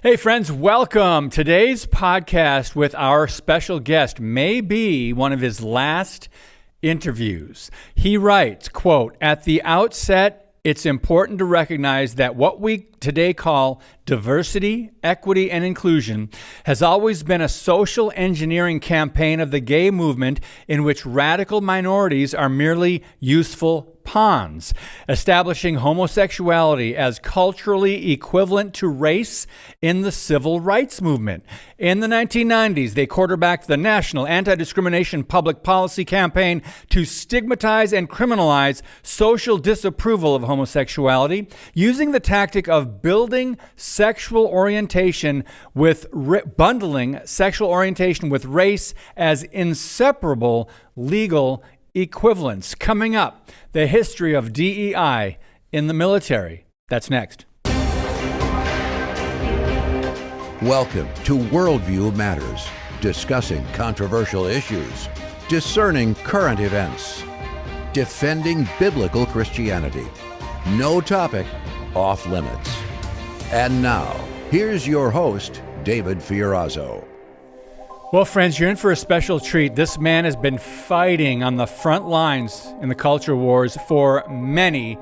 Hey friends, welcome. Today's podcast with our special guest may be one of his last interviews. He writes, quote, "At the outset, it's important to recognize that what we today call diversity, equity, and inclusion has always been a social engineering campaign of the gay movement in which radical minorities are merely useful pawns, establishing homosexuality as culturally equivalent to race in the civil rights movement. In the 1990s, they quarterbacked the National Anti-Discrimination Public Policy Campaign to stigmatize and criminalize social disapproval of homosexuality, using the tactic of bundling sexual orientation with race as inseparable legal equivalents." Coming up, the history of DEI in the military. That's next. Welcome to Worldview Matters, discussing controversial issues, discerning current events, defending biblical Christianity. No topic off limits. And now, here's your host, David Fiorazzo. Well, friends, you're in for a special treat. This man has been fighting on the front lines in the culture wars for many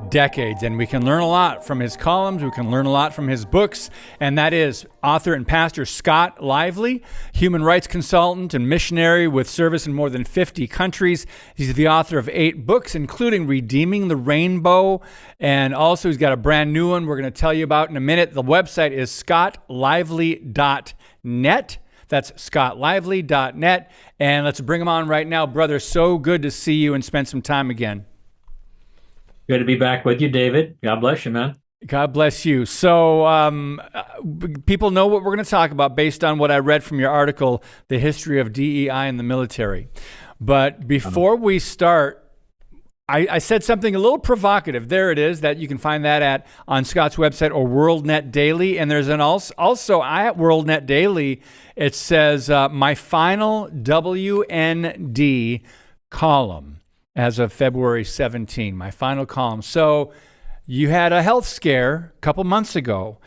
decades, and we can learn a lot from his columns. We can learn a lot from his books, and that is author and pastor Scott Lively, human rights consultant and missionary with service in more than 50 countries. He's the author of 8 books, including Redeeming the Rainbow, and also he's got a brand new one we're going to tell you about in a minute. The website is scottlively.net. That's scottlively.net. And let's bring him on right now. Brother, so good to see you and spend some time again. Good to be back with you, David. God bless you, man. God bless you. So people know what we're going to talk about based on what I read from your article, The History of DEI in the Military. But before we start, I said something a little provocative. There it is. That you can find that on Scott's website or WorldNet Daily. And there's an also at WorldNet Daily, it says my final WND column as of February 17. My final column. So you had a health scare a couple months ago.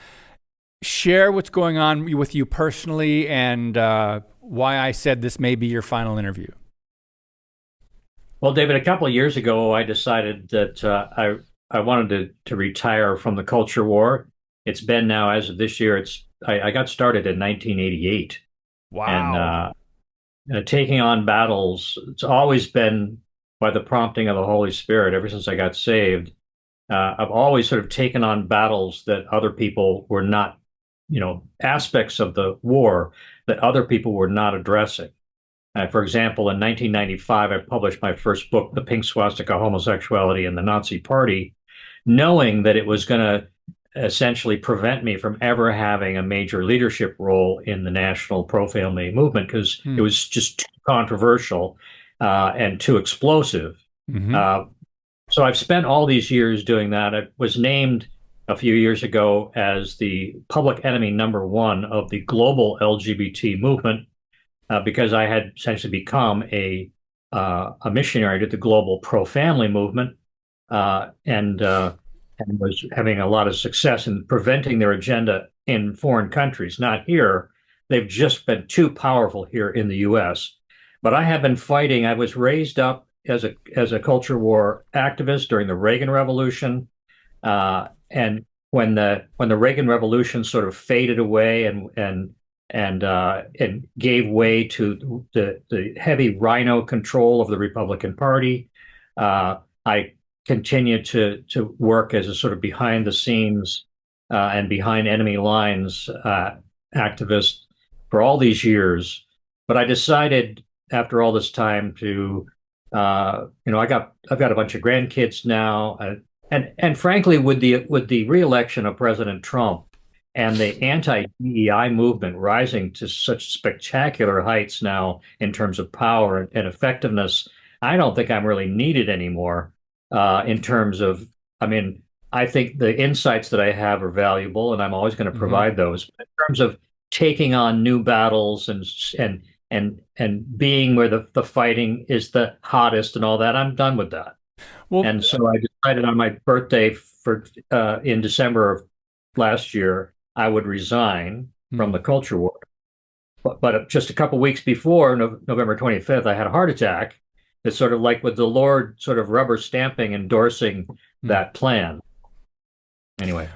Share what's going on with you personally and why I said this may be your final interview. Well, David, a couple of years ago, I decided that I wanted to retire from the culture war. It's been now, as of this year, I got started in 1988. Wow. And taking on battles, it's always been by the prompting of the Holy Spirit. Ever since I got saved, I've always sort of taken on battles that other people were not, aspects of the war that other people were not addressing. For example, in 1995, I published my first book, The Pink Swastika, Homosexuality and the Nazi Party, knowing that it was going to essentially prevent me from ever having a major leadership role in the national pro-family movement because it was just too controversial and too explosive. Mm-hmm. So I've spent all these years doing that. I was named a few years ago as the public enemy number 1 of the global LGBT movement. Because I had essentially become a missionary to the global pro-family movement and was having a lot of success in preventing their agenda in foreign countries, not here. They've just been too powerful here in the U.S. But I have been fighting. I was raised up as a culture war activist during the Reagan Revolution, and when the Reagan Revolution sort of faded away and gave way to the heavy rhino control of the Republican Party. I continued to work as a sort of behind the scenes and behind enemy lines activist for all these years. But I decided after all this time to, I've got a bunch of grandkids now, and frankly, with the reelection of President Trump, and the anti-DEI movement rising to such spectacular heights now in terms of power and effectiveness, I don't think I'm really needed anymore in terms of, I think the insights that I have are valuable and I'm always going to provide those. But in terms of taking on new battles and being where the fighting is the hottest and all that, I'm done with that. Well, and so I decided on my birthday in December of last year I would resign from the culture war. But just a couple weeks before November 25th, I had a heart attack. It's sort of like with the Lord sort of rubber stamping, endorsing that plan. Anyway.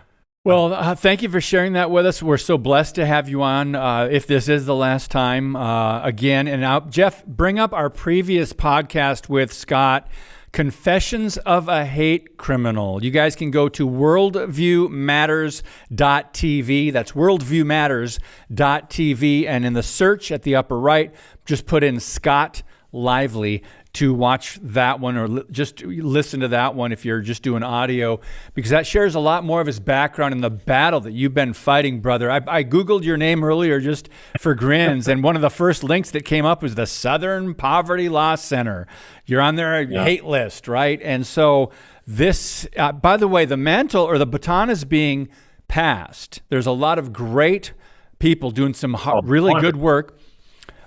Well, thank you for sharing that with us. We're so blessed to have you on. If this is the last time, again, and now, Jeff, bring up our previous podcast with Scott, Confessions of a Hate Criminal. You guys can go to worldviewmatters.tv. That's worldviewmatters.tv. And in the search at the upper right, just put in Scott Lively to watch that one, or just listen to that one if you're just doing audio, because that shares a lot more of his background in the battle that you've been fighting, brother. I Googled your name earlier just for grins, and one of the first links that came up was the Southern Poverty Law Center. You're on their hate list, right? And so this, by the way, the mantle or the baton is being passed. There's a lot of great people doing some really good work.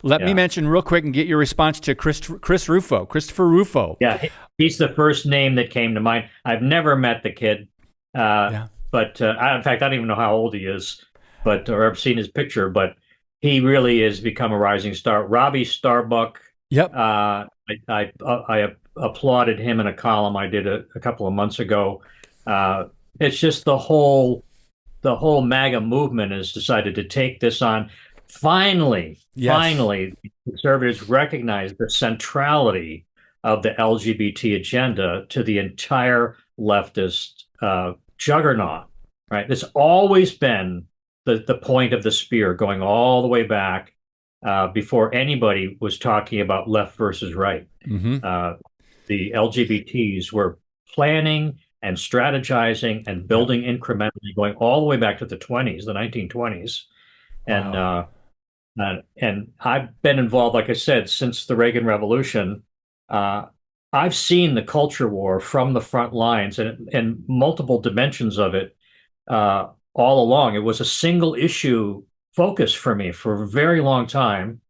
Let me mention real quick and get your response to Christopher Rufo. Yeah, he's the first name that came to mind. I've never met the kid, but in fact, I don't even know how old he is, or I've seen his picture. But he really has become a rising star. Robbie Starbuck. Yep. I applauded him in a column I did a couple of months ago. It's just the whole MAGA movement has decided to take this on. Finally, conservatives recognize the centrality of the LGBT agenda to the entire leftist juggernaut, right? It's always been the point of the spear, going all the way back before anybody was talking about left versus right. The LGBTs were planning and strategizing and building incrementally, going all the way back to the 1920s. And and I've been involved, like I said, since the Reagan Revolution. I've seen the culture war from the front lines and multiple dimensions of it all along. It was a single issue focus for me for a very long time,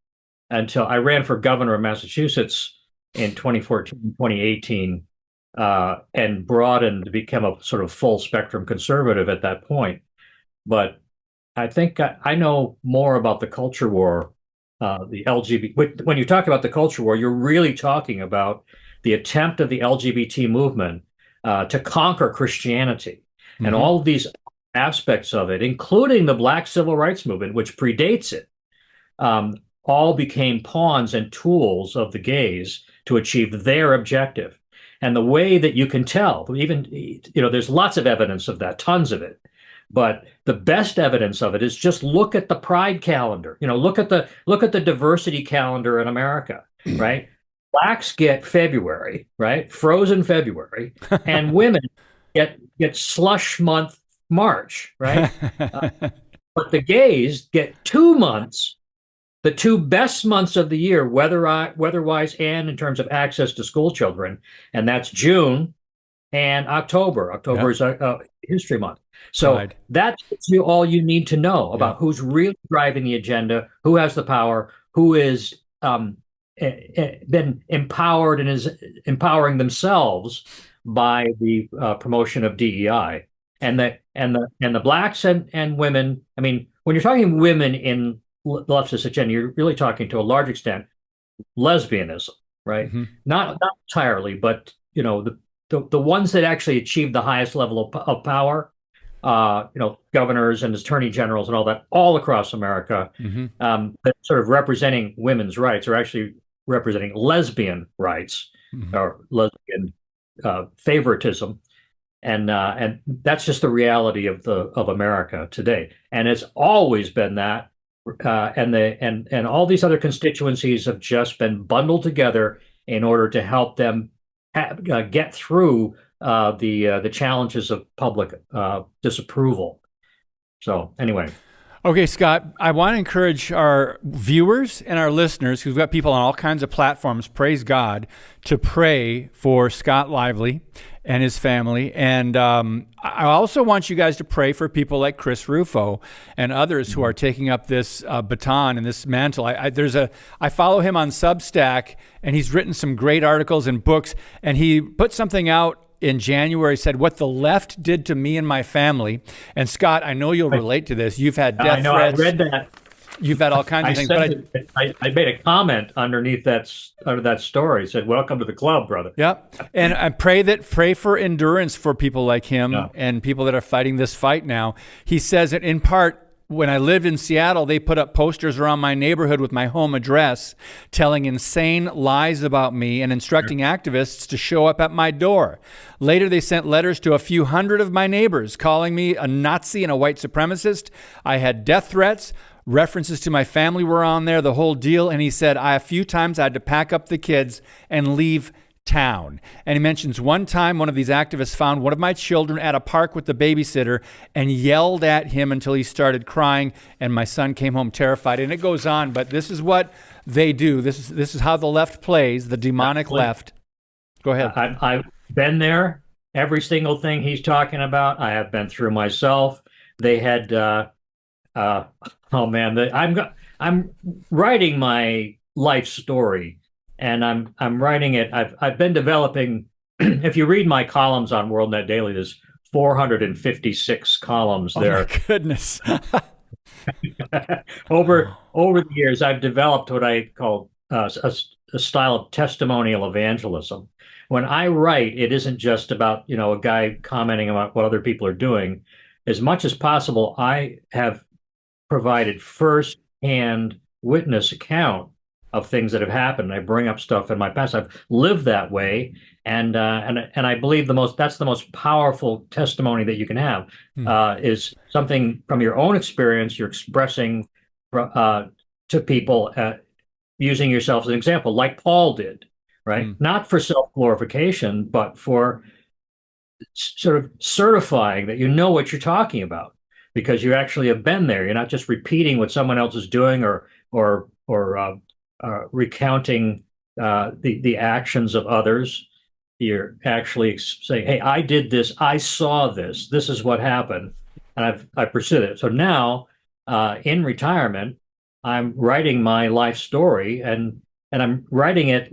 until I ran for governor of Massachusetts in 2014, 2018, and broadened to become a sort of full spectrum conservative at that point. But I think I know more about the culture war, the LGBT. When you talk about the culture war, you're really talking about the attempt of the LGBT movement to conquer Christianity, and all of these aspects of it, including the Black Civil Rights Movement, which predates it, all became pawns and tools of the gays to achieve their objective. And the way that you can tell, even, there's lots of evidence of that, tons of it. But the best evidence of it is just look at the Pride calendar. Look at the diversity calendar in America, right? Blacks get February, right? Frozen February, and women get slush month March, right? But the gays get 2 months, the two best months of the year, weather-wise and in terms of access to school children, and that's June and October. October is a History Month. So that's all you need to know about who's really driving the agenda, who has the power, who is been empowered and is empowering themselves by the promotion of DEI, and the blacks and women. I mean, when you're talking women in the leftist agenda, you're really talking to a large extent lesbianism, right? Not entirely, but the ones that actually achieve the highest level of power. Governors and attorney generals and all that, all across America, that sort of representing women's rights, are actually representing lesbian rights or lesbian favoritism, and that's just the reality of America today. And it's always been that, and all these other constituencies have just been bundled together in order to help them get through the challenges of public disapproval. So anyway. Okay, Scott, I want to encourage our viewers and our listeners, who've got people on all kinds of platforms, praise God, to pray for Scott Lively and his family. And I also want you guys to pray for people like Chris Rufo and others who are taking up this baton and this mantle. I follow him on Substack, and he's written some great articles and books, and he put something out in January said, "What the left did to me and my family." And Scott, I know you'll relate to this. You've had death I know. threats. I read that. You've had all kinds of things. I made a comment underneath that story. It said, "Welcome to the club, brother." Yep. And I pray for endurance for people like him and people that are fighting this fight now. He says it in part, when I lived in Seattle, they put up posters around my neighborhood with my home address, telling insane lies about me and instructing activists to show up at my door. Later, they sent letters to a few hundred of my neighbors, calling me a Nazi and a white supremacist. I had death threats. References to my family were on there, the whole deal. And he said, a few times I had to pack up the kids and leave town. And he mentions one time one of these activists found one of my children at a park with the babysitter and yelled at him until he started crying, and my son came home terrified. And it goes on, but this is what they do. This is how the left plays, the demonic left. Go ahead. I've been there. Every single thing he's talking about, I have been through myself. They had, I'm writing my life story. And I'm writing it. I've been developing. If you read my columns on WorldNet Daily, there's 456 columns there. Oh my goodness! Over the years, I've developed what I call a style of testimonial evangelism. When I write, it isn't just about a guy commenting about what other people are doing. As much as possible, I have provided first-hand witness account of things that have happened. I bring up stuff in my past. I've lived that way, and I believe that's the most powerful testimony that you can have is something from your own experience you're expressing to people, using yourself as an example, like Paul did, right? Not for self-glorification, but for sort of certifying that you know what you're talking about because you actually have been there. You're not just repeating what someone else is doing or recounting the actions of others. You're actually saying, "Hey, I did this. I saw this. This is what happened," and I pursued it. So now, in retirement, I'm writing my life story, and I'm writing it,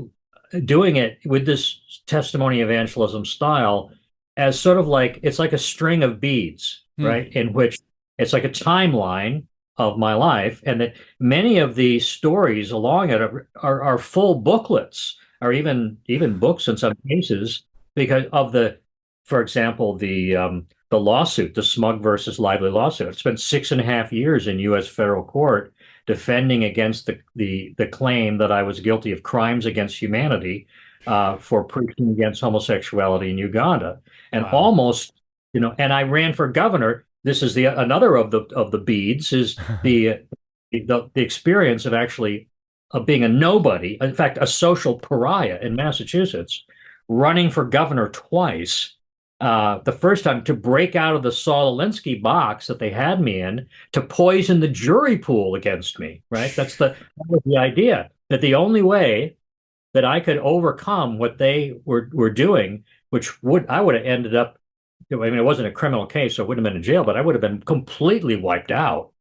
doing it with this testimony evangelism style, as sort of like it's like a string of beads, right? In which it's like a timeline of my life, and that many of the stories along it are full booklets, or even books in some cases, because of for example, the lawsuit, the Smug versus Lively lawsuit. I spent 6.5 years in U.S. federal court defending against the claim that I was guilty of crimes against humanity for preaching against homosexuality in Uganda, and almost, and I ran for governor. This is another of the beads is the experience of being a nobody, in fact, a social pariah in Massachusetts, running for governor twice. The first time to break out of the Saul Alinsky box that they had me in, to poison the jury pool against me. Right? That was the idea, that the only way that I could overcome what they were doing, which I would have ended up. I mean, it wasn't a criminal case, so I wouldn't have been in jail, but I would have been completely wiped out.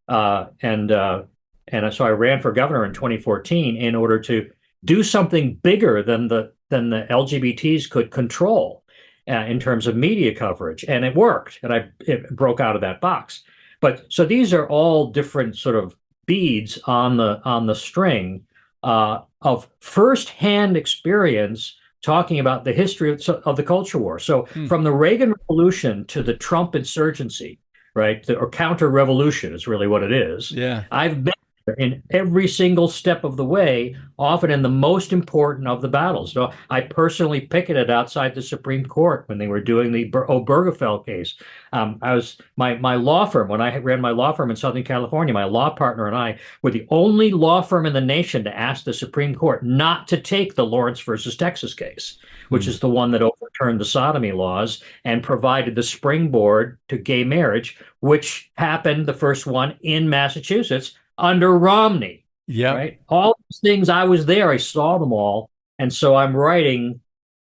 And so I ran for governor in 2014 in order to do something bigger than the LGBTs could control in terms of media coverage, and it worked. And it broke out of that box. But so these are all different sort of beads on the string of firsthand experience, talking about the history of the culture war. So from the Reagan Revolution to the Trump insurgency, right, or counter-revolution is really what it is. Yeah, I've been there in every single step of the way, often in the most important of the battles. So I personally picketed outside the Supreme Court when they were doing the Obergefell case. I was my law firm, when I ran my law firm in Southern California, my law partner and I were the only law firm in the nation to ask the Supreme Court not to take the Lawrence versus Texas case, which is the one that overturned the sodomy laws and provided the springboard to gay marriage, which happened, the first one, in Massachusetts under Romney. Yeah. Right. All these things, I was there. I saw them all. And so I'm writing.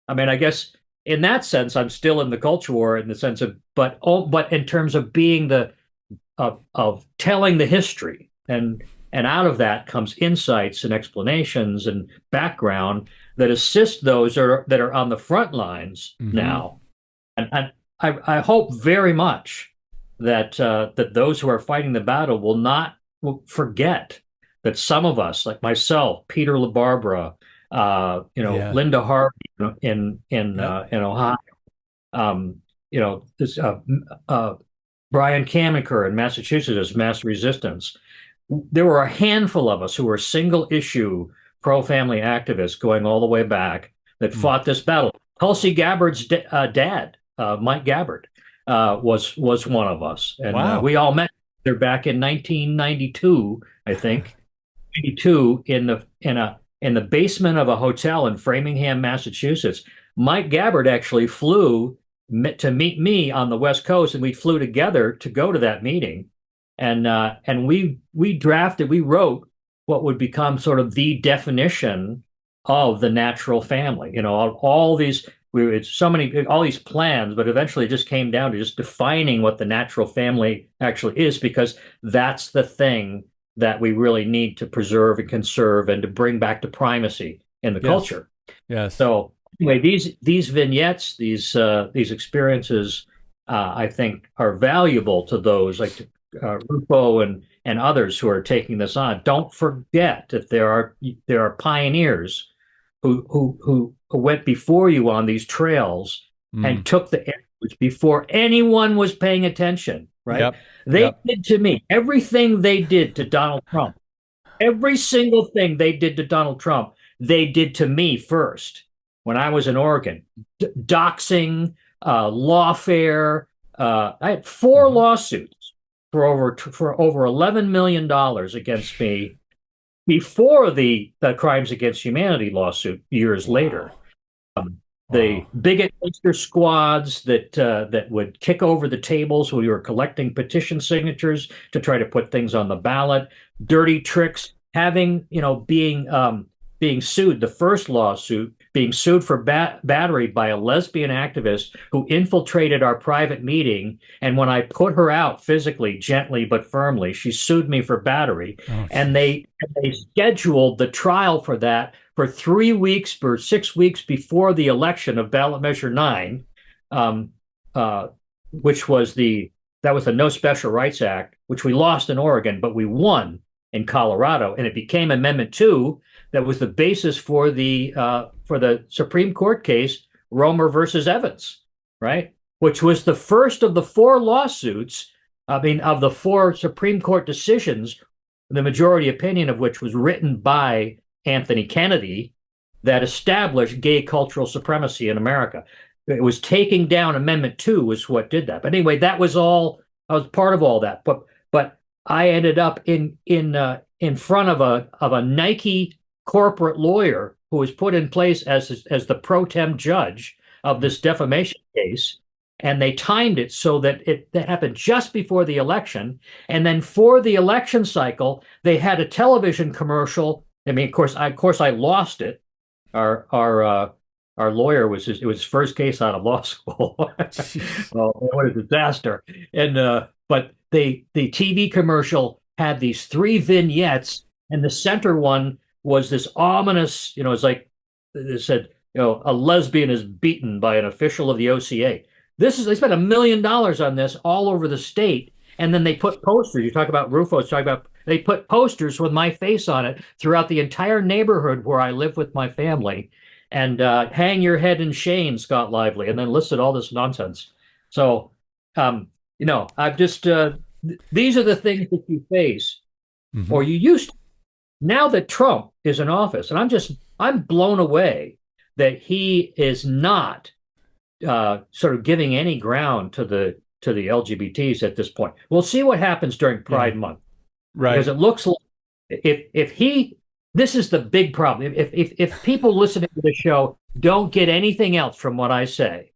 I mean, I guess in that sense, I'm still in the culture war in the sense of, but in terms of being of telling the history, and out of that comes insights and explanations and background that assist those that are on the front lines now And I hope very much that that those who are fighting the battle will forget that some of us, like myself, Peter LaBarbera, Yeah. Linda Harvey Yep. in Ohio, this Brian Kamenker in Massachusetts as Mass Resistance. There were a handful of us who were single issue pro family activists going all the way back that Mm. fought this battle. Tulsi Gabbard's dad, Mike Gabbard, was one of us, and Wow. we all met there back in 1992, I think, 92 in the basement of a hotel in Framingham, Massachusetts. Mike Gabbard actually flew to meet me on the West Coast, and we flew together to go to that meeting. And we wrote what would become sort of the definition of the natural family. All these it's so many all these plans, but eventually it just came down to just defining what the natural family actually is, because that's the thing that we really need to preserve and conserve and to bring back to primacy in the Yes. culture. Yes. So anyway, these vignettes, these experiences, I think, are valuable to those like Rufo and others who are taking this on. Don't forget that there are pioneers who went before you on these trails Mm. and took the airwaves before anyone was paying attention. Right? Yep. They Yep. did to me everything they did to Donald Trump. Every single thing they did to Donald Trump, they did to me first when I was in Oregon. Doxing, lawfare. I had four lawsuits for over $11 million against me before the Crimes Against Humanity lawsuit years later. The Wow. bigot poster squads that would kick over the tables when we were collecting petition signatures to try to put things on the ballot, dirty tricks, being sued. The first lawsuit being sued for battery by a lesbian activist who infiltrated our private meeting, and when I put her out physically, gently but firmly, she sued me for battery, Oh, and geez. they scheduled the trial for that for 3 weeks or 6 weeks before the election of ballot measure 9, um, uh, which was the No Special Rights Act, which we lost in Oregon, but we won in Colorado, and it became Amendment 2 that was the basis for the Supreme Court case Romer versus Evans, right? Which was the first of the four lawsuits, I mean, of the four Supreme Court decisions, the majority opinion of which was written by Anthony Kennedy, that established gay cultural supremacy in America. It was taking down Amendment 2 was what did that. But anyway, I was part of all that. But I ended up in front of a Nike corporate lawyer who was put in place as the pro tem judge of this defamation case. And they timed it so that that happened just before the election. And then for the election cycle, they had a television commercial. I mean, of course, I lost it. Our lawyer it was his first case out of law school. Jeez. Well, what a disaster! And but the TV commercial had these three vignettes, and the center one was this ominous. It's like it said, a lesbian is beaten by an official of the OCA. They spent $1 million on this all over the state, and then they put posters. You talk about Rufo, they put posters with my face on it throughout the entire neighborhood where I live with my family, and hang your head in shame, Scott Lively, and then listed all this nonsense. So, I've just these are the things that you face, Mm-hmm. or you used to. Now that Trump is in office, and I'm blown away that he is not sort of giving any ground to the LGBTs at this point. We'll see what happens during Pride Month, Right. because it looks like this is the big problem. If people listening to the show don't get anything else from what I say,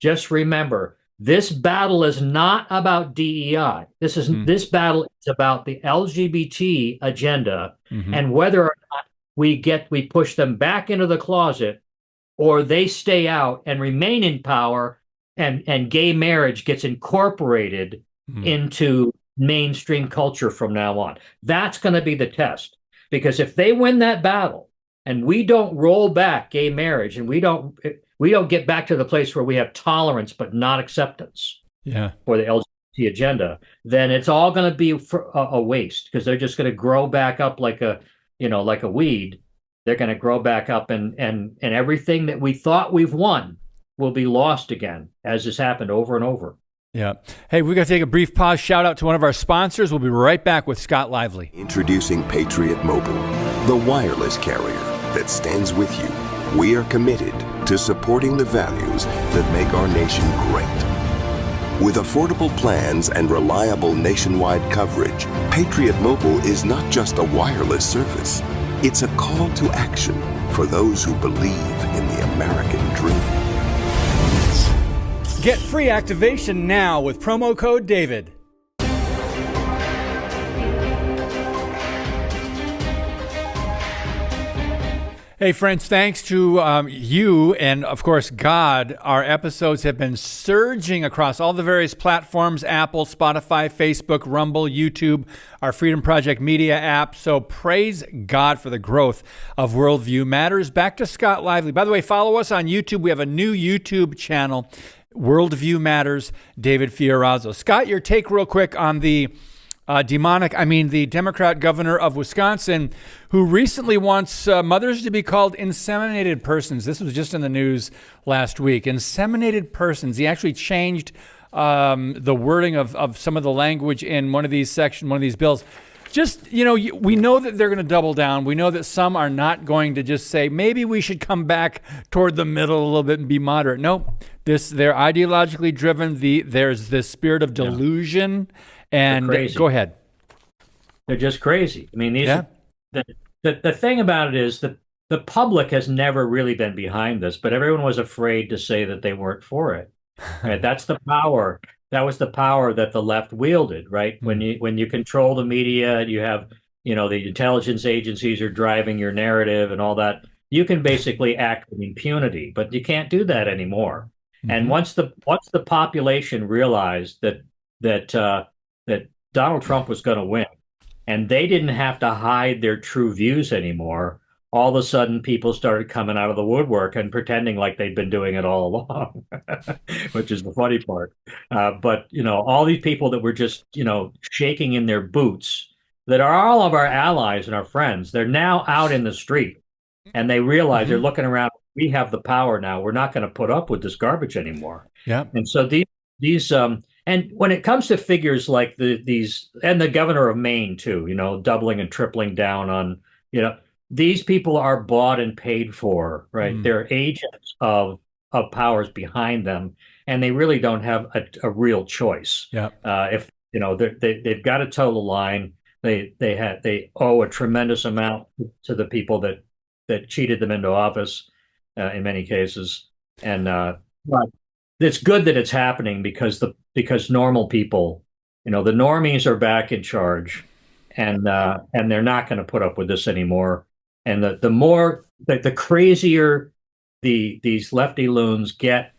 just remember this battle is not about DEI. This battle is about the LGBT agenda, Mm-hmm. and whether or not we push them back into the closet, or they stay out and remain in power, and gay marriage gets incorporated into mainstream culture from now on. That's going to be the test. Because if they win that battle and we don't roll back gay marriage, and we don't get back to the place where we have tolerance but not acceptance for the LGBT agenda, then it's all going to be a waste, because they're just going to grow back up like a weed. They're going to grow back up, and everything that we thought we've won will be lost again, as has happened over and over. Yeah. Hey, we got to take a brief pause. Shout out to one of our sponsors. We'll be right back with Scott Lively. Introducing Patriot Mobile, the wireless carrier that stands with you. We are committed to supporting the values that make our nation great. With affordable plans and reliable nationwide coverage, Patriot Mobile is not just a wireless service. It's a call to action for those who believe in the American dream. Get free activation now with promo code David. Hey, friends, thanks to you and, of course, God, our episodes have been surging across all the various platforms: Apple, Spotify, Facebook, Rumble, YouTube, our Freedom Project Media app. So praise God for the growth of Worldview Matters. Back to Scott Lively. By the way, follow us on YouTube. We have a new YouTube channel, Worldview Matters, David Fiorazzo. Scott, your take real quick on the the Democrat governor of Wisconsin, who recently wants mothers to be called inseminated persons. This was just in the news last week. Inseminated persons. He actually changed the wording of some of the language in one of these bills. Just, we know that they're going to double down. We know that some are not going to just say, maybe we should come back toward the middle a little bit and be moderate. No, they're ideologically driven. There's this spirit of delusion. And go ahead. They're just crazy. I mean, the thing about it is that the public has never really been behind this, but everyone was afraid to say that they weren't for it. Right? That's the power. That was the power that the left wielded, right? Mm-hmm. When you control the media, you have, the intelligence agencies are driving your narrative and all that. You can basically act with impunity, but you can't do that anymore. Mm-hmm. And once the population realized that Donald Trump was going to win, and they didn't have to hide their true views anymore, all of a sudden people started coming out of the woodwork and pretending like they'd been doing it all along, which is the funny part. But all these people that were just, shaking in their boots, that are all of our allies and our friends, they're now out in the street, and they realize they're looking around. We have the power now. We're not going to put up with this garbage anymore. Yeah. And so these and when it comes to figures like these, and the governor of Maine too, doubling and tripling down on, these people are bought and paid for, right? Mm. They're agents of powers behind them, and they really don't have a real choice. Yeah. If they've got to toe the line, they owe a tremendous amount to the people that cheated them into office, in many cases, and but it's good that it's happening because normal people, the normies are back in charge, and they're not going to put up with this anymore. And the crazier these lefty loons get,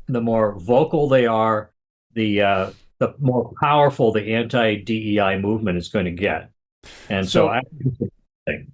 the more vocal they are, the more powerful the anti-DEI movement is going to get. And so I think it's a thing.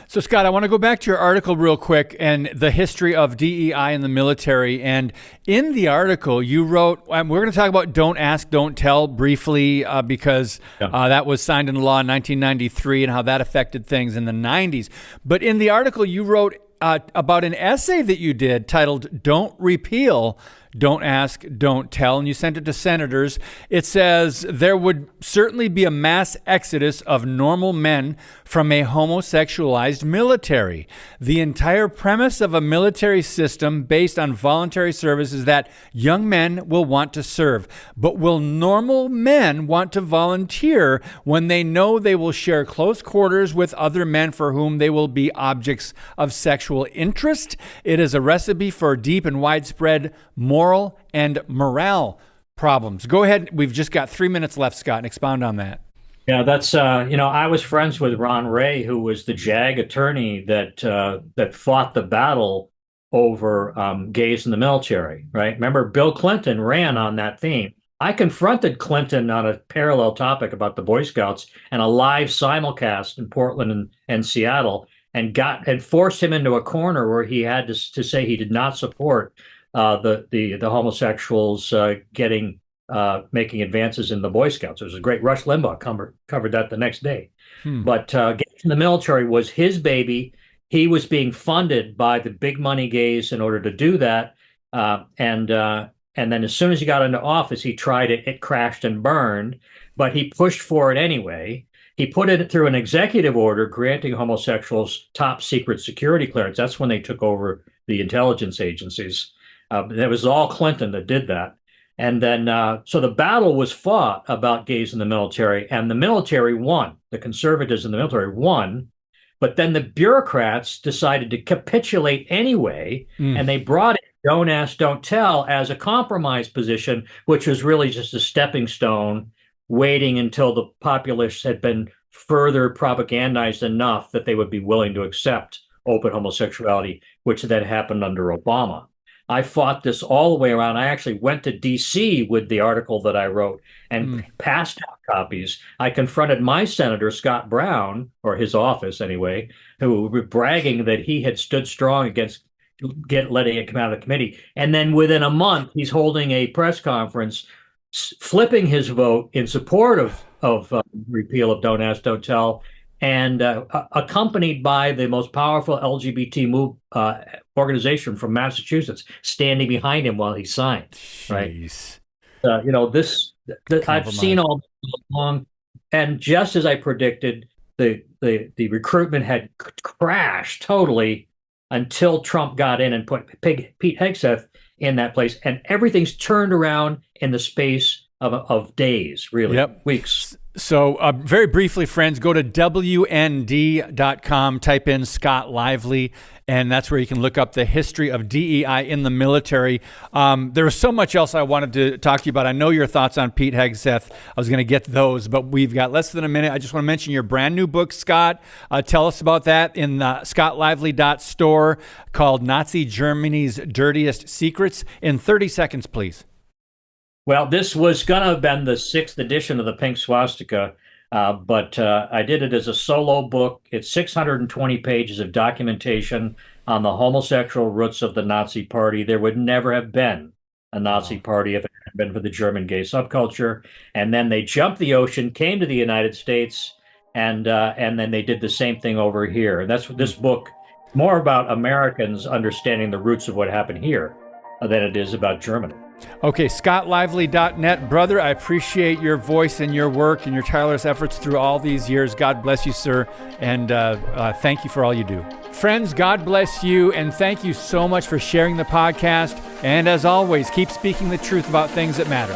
So, Scott, I want to go back to your article real quick and the history of DEI in the military. And in the article, you wrote, we're going to talk about Don't Ask, Don't Tell briefly because that was signed into law in 1993 and how that affected things in the 90s. But in the article, you wrote about an essay that you did titled Don't Repeal, Don't Ask, Don't Tell, and you sent it to senators. It says there would certainly be a mass exodus of normal men from a homosexualized military. The entire premise of a military system based on voluntary service is that young men will want to serve. But will normal men want to volunteer when they know they will share close quarters with other men for whom they will be objects of sexual interest? It is a recipe for deep and widespread moral and morale problems. Go ahead. We've just got 3 minutes left, Scott, and expound on that. Yeah, that's, I was friends with Ron Ray, who was the JAG attorney that fought the battle over gays in the military, right? Remember, Bill Clinton ran on that theme. I confronted Clinton on a parallel topic about the Boy Scouts and a live simulcast in Portland and Seattle, and forced him into a corner where he had to say he did not support the homosexuals making advances in the Boy Scouts. There was a great Rush Limbaugh covered that the next day. But gays in the military was his baby. He was being funded by the big money gays in order to do that. And then as soon as he got into office, he tried it. It crashed and burned, but he pushed for it anyway. He put it through an executive order granting homosexuals top secret security clearance. That's when they took over the intelligence agencies. It was all Clinton that did that. And then, so the battle was fought about gays in the military, and the military won. The conservatives in the military won. But then the bureaucrats decided to capitulate anyway, and they brought in Don't Ask, Don't Tell as a compromise position, which was really just a stepping stone, waiting until the populace had been further propagandized enough that they would be willing to accept open homosexuality, which then happened under Obama. I fought this all the way around. I actually went to D.C. with the article that I wrote and passed out copies. I confronted my senator, Scott Brown, or his office anyway, who were bragging that he had stood strong against letting it come out of the committee. And then within a month, he's holding a press conference, flipping his vote in support of repeal of Don't Ask, Don't Tell, and accompanied by the most powerful LGBT organization from Massachusetts standing behind him while he signed. Jeez. Right? I've seen all this along, and just as I predicted, the recruitment had crashed totally until Trump got in and put Pete Hegseth in that place, and everything's turned around in the space of days, really, weeks. So very briefly, friends, go to WND.com, type in Scott Lively, and that's where you can look up the history of DEI in the military. There was so much else I wanted to talk to you about. I know your thoughts on Pete Hegseth. I was going to get those, but we've got less than a minute. I just want to mention your brand new book, Scott. Tell us about that in the scottlively.store called Nazi Germany's Dirtiest Secrets. In 30 seconds, please. Well, this was going to have been the 6th edition of the Pink Swastika, but I did it as a solo book. It's 620 pages of documentation on the homosexual roots of the Nazi Party. There would never have been a Nazi Party if it hadn't been for the German gay subculture. And then they jumped the ocean, came to the United States, and then they did the same thing over here. And that's what this book, more about Americans understanding the roots of what happened here than it is about Germany. Okay, scottlively.net. Brother, I appreciate your voice and your work and your tireless efforts through all these years. God bless you, sir, and thank you for all you do. Friends, God bless you, and thank you so much for sharing the podcast. And as always, keep speaking the truth about things that matter.